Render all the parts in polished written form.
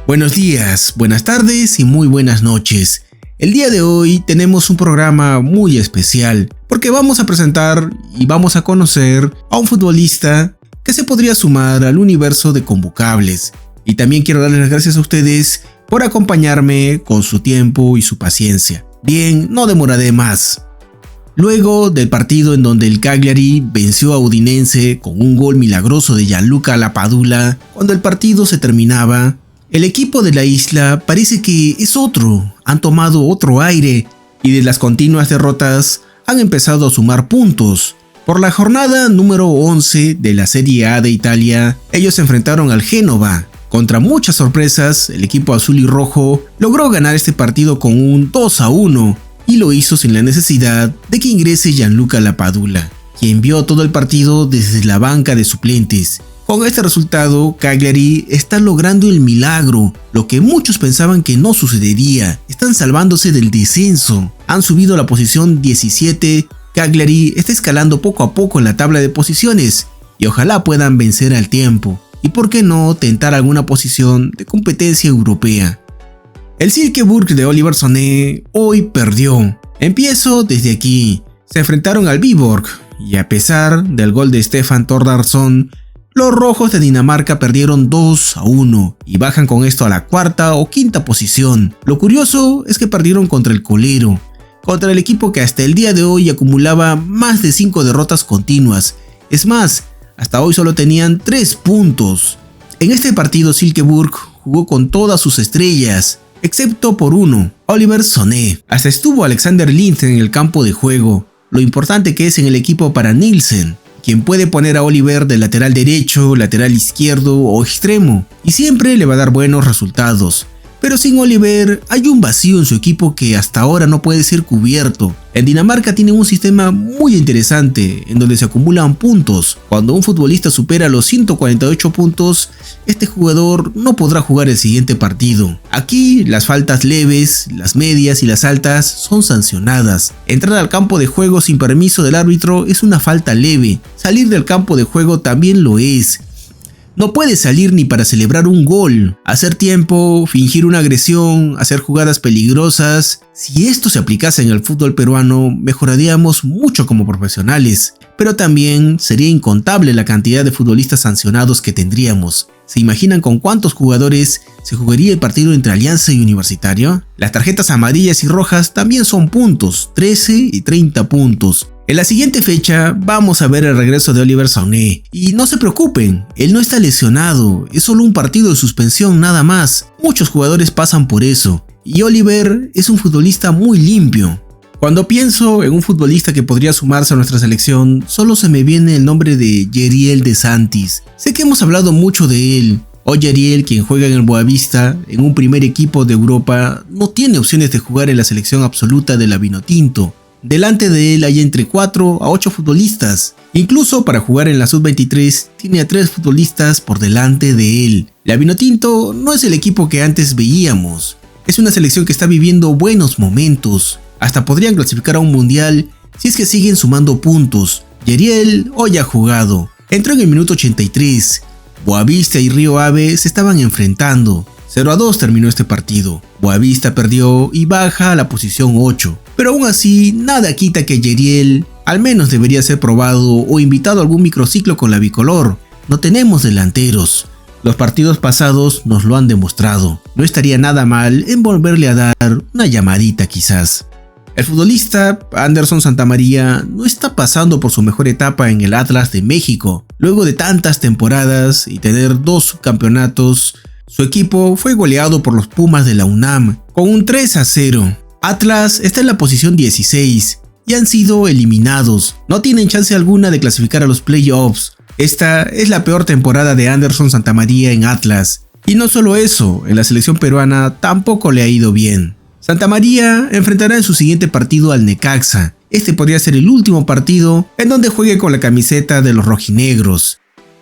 Buenos días, buenas tardes y muy buenas noches. El día de hoy tenemos un programa muy especial porque vamos a presentar y vamos a conocer a un futbolista que se podría sumar al universo de convocables. Y también quiero darles las gracias a ustedes por acompañarme con su tiempo y su paciencia. Bien, no demoraré más. Luego del partido en donde el Cagliari venció a Udinese con un gol milagroso de Gianluca Lapadula, cuando el partido se terminaba, el equipo de la isla parece que es otro, han tomado otro aire y de las continuas derrotas han empezado a sumar puntos. Por la jornada número 11 de la Serie A de Italia, ellos se enfrentaron al Génova. Contra muchas sorpresas, el equipo azul y rojo logró ganar este partido con un 2-1 y lo hizo sin la necesidad de que ingrese Gianluca Lapadula, quien vio todo el partido desde la banca de suplentes. Con este resultado, Cagliari está logrando el milagro, lo que muchos pensaban que no sucedería. Están salvándose del descenso. Han subido a la posición 17. Cagliari está escalando poco a poco en la tabla de posiciones y ojalá puedan vencer al tiempo. Y por qué no tentar alguna posición de competencia europea. El Silkeborg de Oliver Sonné hoy perdió. Empiezo desde aquí. Se enfrentaron al Viborg y a pesar del gol de Stefan Thordarson, los rojos de Dinamarca perdieron 2-1 y bajan con esto a la cuarta o quinta posición. Lo curioso es que perdieron contra el colero, contra el equipo que hasta el día de hoy acumulaba más de 5 derrotas continuas. Es más, hasta hoy solo tenían 3 puntos. En este partido Silkeborg jugó con todas sus estrellas, excepto por uno, Oliver Sonné. Hasta estuvo Alexander Lind en el campo de juego, lo importante que es en el equipo para Nielsen, quien puede poner a Oliver de lateral derecho, lateral izquierdo o extremo, y siempre le va a dar buenos resultados. Pero sin Oliver hay un vacío en su equipo que hasta ahora no puede ser cubierto. En Dinamarca tienen un sistema muy interesante en donde se acumulan puntos. Cuando un futbolista supera los 148 puntos, este jugador no podrá jugar el siguiente partido. Aquí las faltas leves, las medias y las altas son sancionadas. Entrar al campo de juego sin permiso del árbitro es una falta leve. Salir del campo de juego también lo es. No puedes salir ni para celebrar un gol, hacer tiempo, fingir una agresión, hacer jugadas peligrosas. Si esto se aplicase en el fútbol peruano, mejoraríamos mucho como profesionales, pero también sería incontable la cantidad de futbolistas sancionados que tendríamos. ¿Se imaginan con cuántos jugadores se jugaría el partido entre Alianza y Universitario? Las tarjetas amarillas y rojas también son puntos, 13 y 30 puntos. En la siguiente fecha vamos a ver el regreso de Oliver Sonné. Y no se preocupen, él no está lesionado, es solo un partido de suspensión nada más. Muchos jugadores pasan por eso. Y Oliver es un futbolista muy limpio. Cuando pienso en un futbolista que podría sumarse a nuestra selección, solo se me viene el nombre de Yeriel de Santis. Sé que hemos hablado mucho de él. Hoy Yeriel, quien juega en el Boavista, en un primer equipo de Europa, no tiene opciones de jugar en la selección absoluta de la Vinotinto. Delante de él hay entre 4 a 8 futbolistas. Incluso para jugar en la Sub-23 tiene a 3 futbolistas por delante de él. La Vinotinto no es el equipo que antes veíamos. Es una selección que está viviendo buenos momentos. Hasta podrían clasificar a un mundial si es que siguen sumando puntos. Yeriel hoy ha jugado. Entró en el minuto 83. Boavista y Río Ave se estaban enfrentando. 0-2 terminó este partido. Boavista perdió y baja a la posición 8. Pero aún así, nada quita que Yeriel al menos debería ser probado o invitado a algún microciclo con la bicolor. No tenemos delanteros. Los partidos pasados nos lo han demostrado. No estaría nada mal en volverle a dar una llamadita quizás. El futbolista Anderson Santamaría no está pasando por su mejor etapa en el Atlas de México. Luego de tantas temporadas y tener 2 subcampeonatos, su equipo fue goleado por los Pumas de la UNAM con un 3-0. Atlas está en la posición 16 y han sido eliminados. No tienen chance alguna de clasificar a los playoffs. Esta es la peor temporada de Anderson Santamaría en Atlas. Y no solo eso, en la selección peruana tampoco le ha ido bien. Santamaría enfrentará en su siguiente partido al Necaxa. Este podría ser el último partido en donde juegue con la camiseta de los rojinegros.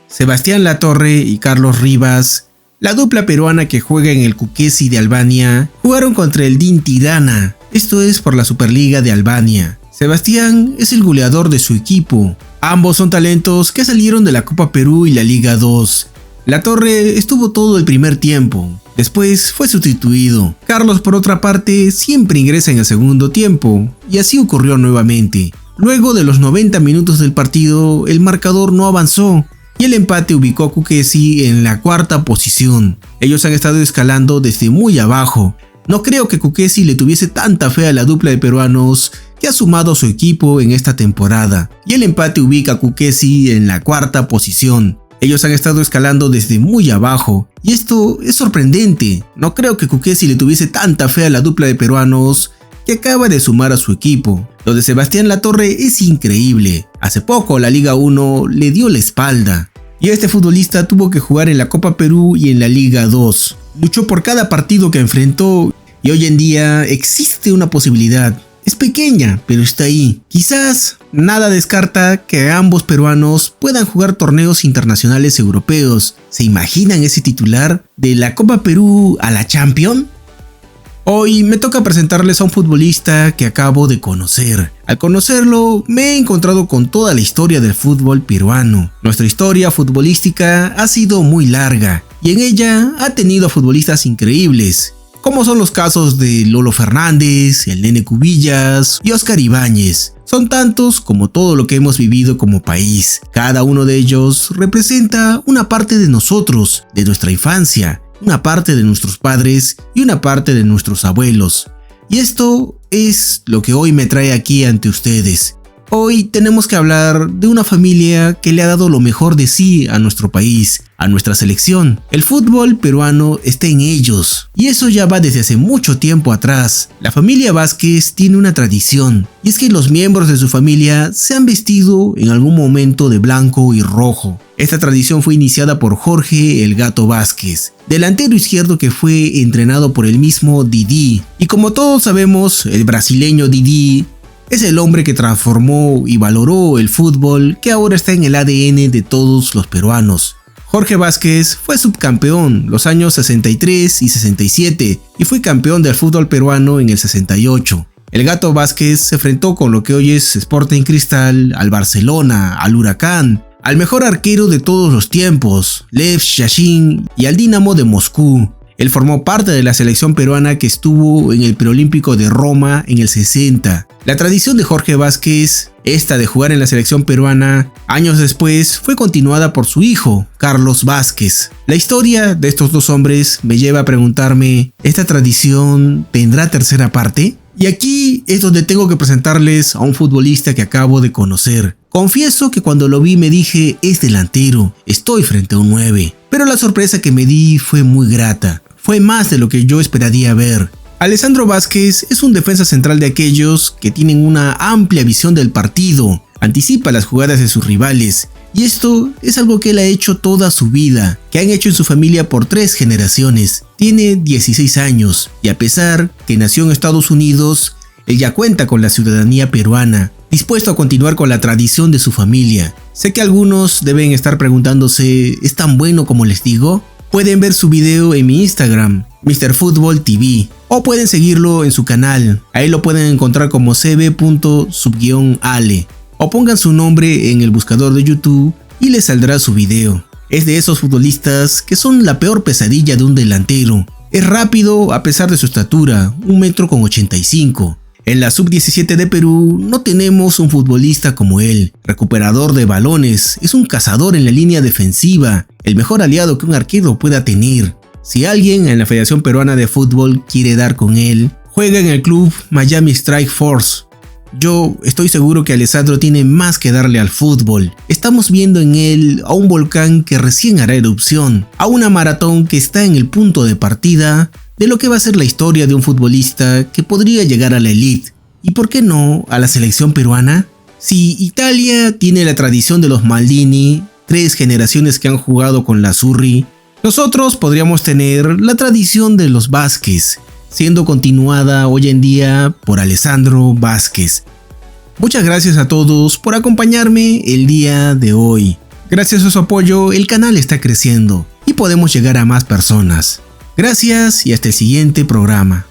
Sebastián Latorre y Carlos Rivas, la dupla peruana que juega en el Kukesi de Albania, jugaron contra el DIN Tirana, esto es por la Superliga de Albania. Sebastián es el goleador de su equipo. Ambos son talentos que salieron de la Copa Perú y la Liga 2. Latorre estuvo todo el primer tiempo, Después fue sustituido. Carlos, por otra parte, siempre ingresa en el segundo tiempo, y así ocurrió nuevamente. Luego de los 90 minutos del partido, el marcador no avanzó, y el empate ubicó a Kukesi en la cuarta posición. Ellos han estado escalando desde muy abajo. No creo que Kukesi le tuviese tanta fe a la dupla de peruanos que ha sumado a su equipo en esta temporada, y el empate ubica a Kukesi en la cuarta posición. Ellos han estado escalando desde muy abajo, y esto es sorprendente. No creo que Kukesi le tuviese tanta fe a la dupla de peruanos que acaba de sumar a su equipo. Lo de Sebastián Latorre es increíble. Hace poco la Liga 1 le dio la espalda, y este futbolista tuvo que jugar en la Copa Perú y en la Liga 2. Luchó por cada partido que enfrentó, y hoy en día existe una posibilidad. Es pequeña, pero está ahí. Quizás nada descarta que ambos peruanos puedan jugar torneos internacionales europeos. ¿Se imaginan ese titular de la Copa Perú a la Champions? Hoy me toca presentarles a un futbolista que acabo de conocer. Al conocerlo, me he encontrado con toda la historia del fútbol peruano. Nuestra historia futbolística ha sido muy larga, y en ella ha tenido a futbolistas increíbles, como son los casos de Lolo Fernández, el Nene Cubillas y Oscar Ibáñez. Son tantos como todo lo que hemos vivido como país. Cada uno de ellos representa una parte de nosotros, de nuestra infancia, una parte de nuestros padres y una parte de nuestros abuelos. Y esto es lo que hoy me trae aquí ante ustedes. Hoy tenemos que hablar de una familia que le ha dado lo mejor de sí a nuestro país, a nuestra selección. El fútbol peruano está en ellos, y eso ya va desde hace mucho tiempo atrás. La familia Vázquez tiene una tradición, y es que los miembros de su familia se han vestido en algún momento de blanco y rojo. Esta tradición fue iniciada por Jorge el Gato Vázquez, delantero izquierdo que fue entrenado por el mismo Didi. Y como todos sabemos, el brasileño Didi es el hombre que transformó y valoró el fútbol que ahora está en el ADN de todos los peruanos. Jorge Vázquez fue subcampeón los años 63 y 67 y fue campeón del fútbol peruano en el 68. El Gato Vázquez se enfrentó con lo que hoy es Sporting Cristal, al Barcelona, al Huracán, al mejor arquero de todos los tiempos, Lev Yashin, y al Dinamo de Moscú. Él formó parte de la selección peruana que estuvo en el preolímpico de Roma en el 60. La tradición de Jorge Vázquez, esta de jugar en la selección peruana, años después fue continuada por su hijo, Carlos Vázquez. La historia de estos dos hombres me lleva a preguntarme, ¿esta tradición tendrá tercera parte? Y aquí es donde tengo que presentarles a un futbolista que acabo de conocer. Confieso que cuando lo vi me dije, es delantero, estoy frente a un 9. Pero la sorpresa que me di fue muy grata. Fue más de lo que yo esperaría ver. Alessandro Vázquez es un defensa central de aquellos que tienen una amplia visión del partido, anticipa las jugadas de sus rivales, y esto es algo que él ha hecho toda su vida, que han hecho en su familia por 3 generaciones. Tiene 16 años, y a pesar que nació en Estados Unidos, él ya cuenta con la ciudadanía peruana, dispuesto a continuar con la tradición de su familia. Sé que algunos deben estar preguntándose, ¿es tan bueno como les digo? Pueden ver su video en mi Instagram, Mr. Fútbol TV, o pueden seguirlo en su canal. Ahí lo pueden encontrar como cb.sub-ale, o pongan su nombre en el buscador de YouTube y les saldrá su video. Es de esos futbolistas que son la peor pesadilla de un delantero. Es rápido a pesar de su estatura, 1,85 m. En la sub-17 de Perú no tenemos un futbolista como él, recuperador de balones, es un cazador en la línea defensiva, el mejor aliado que un arquero pueda tener. Si alguien en la Federación Peruana de Fútbol quiere dar con él, juega en el club Miami Strike Force. Yo estoy seguro que Alessandro tiene más que darle al fútbol. Estamos viendo en él a un volcán que recién hará erupción, a una maratón que está en el punto de partida de lo que va a ser la historia de un futbolista que podría llegar a la elite. ¿Y por qué no a la selección peruana? Si Italia tiene la tradición de los Maldini, 3 generaciones que han jugado con la Azzurri, nosotros podríamos tener la tradición de los Vázquez, siendo continuada hoy en día por Alessandro Vázquez. Muchas gracias a todos por acompañarme el día de hoy. Gracias a su apoyo el canal está creciendo y podemos llegar a más personas. Gracias y hasta el siguiente programa.